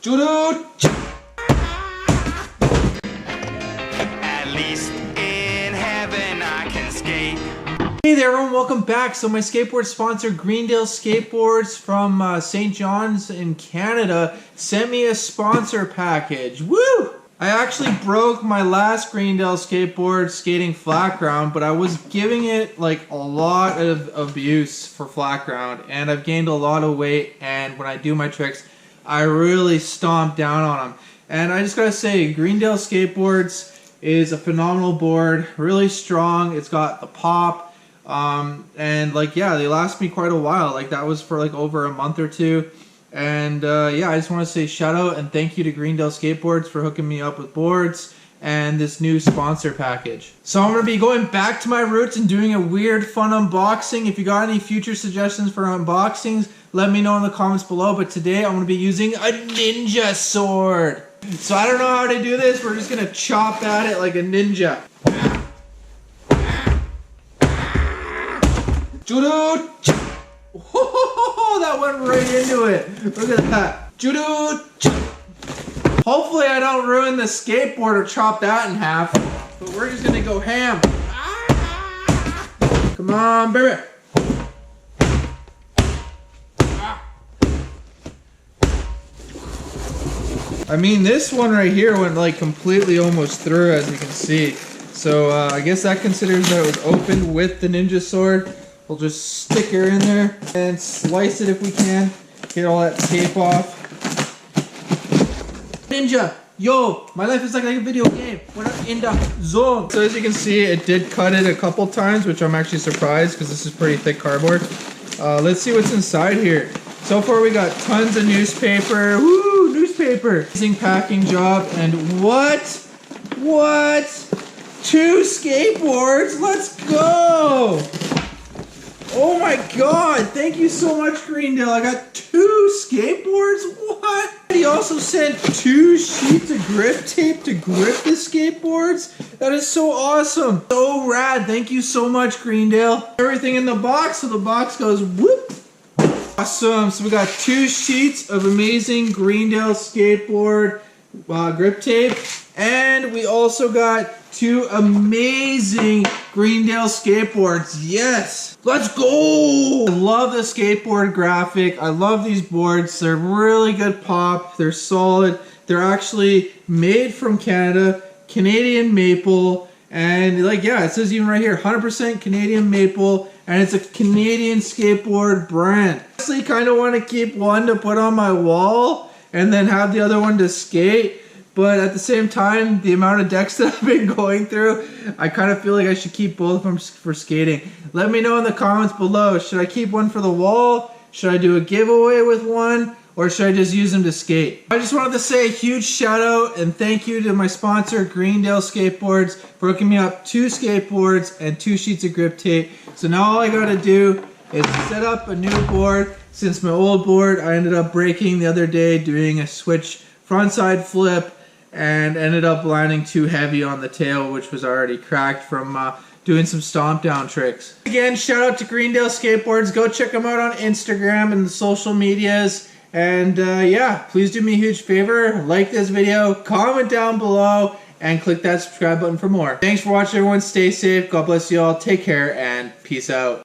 At least in heaven I can skate. Hey there everyone, welcome back. So my skateboard sponsor Greendale Skateboards from St. John's in Canada sent me a sponsor package. Woo! I actually broke my last Greendale skateboard skating flat ground, but I was giving it like a lot of abuse for flat ground, and I've gained a lot of weight, and when I do my tricks I really stomp down on them. And I just gotta say, Greendale Skateboards is a phenomenal board, really strong. It's got the pop, and like, yeah, they last me quite a while. Like, that was for like over a month or two. And yeah, I just want to say shout out and thank you to Greendale Skateboards for hooking me up with boards and this new sponsor package. So I'm going to be going back to my roots and doing a weird fun unboxing. If you got any future suggestions for unboxings, let me know in the comments below. But today I'm going to be using a ninja sword. So I don't know how to do this. We're just going to chop at it like a ninja. Oh, that went right into it. Look at that. Hopefully I don't ruin the skateboard or chop that in half. But we're just gonna go ham. Come on, baby. I mean, this one right here went like completely almost through, as you can see. So I guess that considers that it was opened with the ninja sword. We'll just stick her in there and slice it if we can. Get all that tape off. Ninja! Yo! My life is like a video game. We're not in the zone. So as you can see, it did cut it a couple times, which I'm actually surprised because this is pretty thick cardboard. Let's see what's inside here. So far we got tons of newspaper. Woo! Newspaper! Amazing packing job. And what? 2 skateboards? Let's go! Oh my god, thank you so much, Greendale. I got 2 skateboards? What? He also sent 2 sheets of grip tape to grip the skateboards? That is so awesome. So rad. Thank you so much, Greendale. Everything in the box, so the box goes whoop. Awesome. So we got 2 sheets of amazing Greendale skateboard grip tape. And we also got 2 amazing Greendale skateboards. Yes! Let's go! I love the skateboard graphic. I love these boards. They're really good pop. They're solid. They're actually made from Canada. Canadian maple. And like, yeah, it says even right here, 100% Canadian maple. And it's a Canadian skateboard brand. I honestly kind of want to keep one to put on my wall and then have the other one to skate. But at the same time, the amount of decks that I've been going through, I kind of feel like I should keep both of them for skating. Let me know in the comments below. Should I keep one for the wall? Should I do a giveaway with one? Or should I just use them to skate? I just wanted to say a huge shout out and thank you to my sponsor, Greendale Skateboards, for hooking me up 2 skateboards and 2 sheets of grip tape. So now all I gotta do is set up a new board. Since my old board I ended up breaking the other day doing a switch frontside flip, and ended up landing too heavy on the tail, which was already cracked from doing some stomp down tricks. Again, shout out to Greendale Skateboards. Go check them out on Instagram and the social medias. And yeah, please do me a huge favor. Like this video, comment down below, and click that subscribe button for more. Thanks for watching, everyone. Stay safe. God bless you all. Take care, and peace out.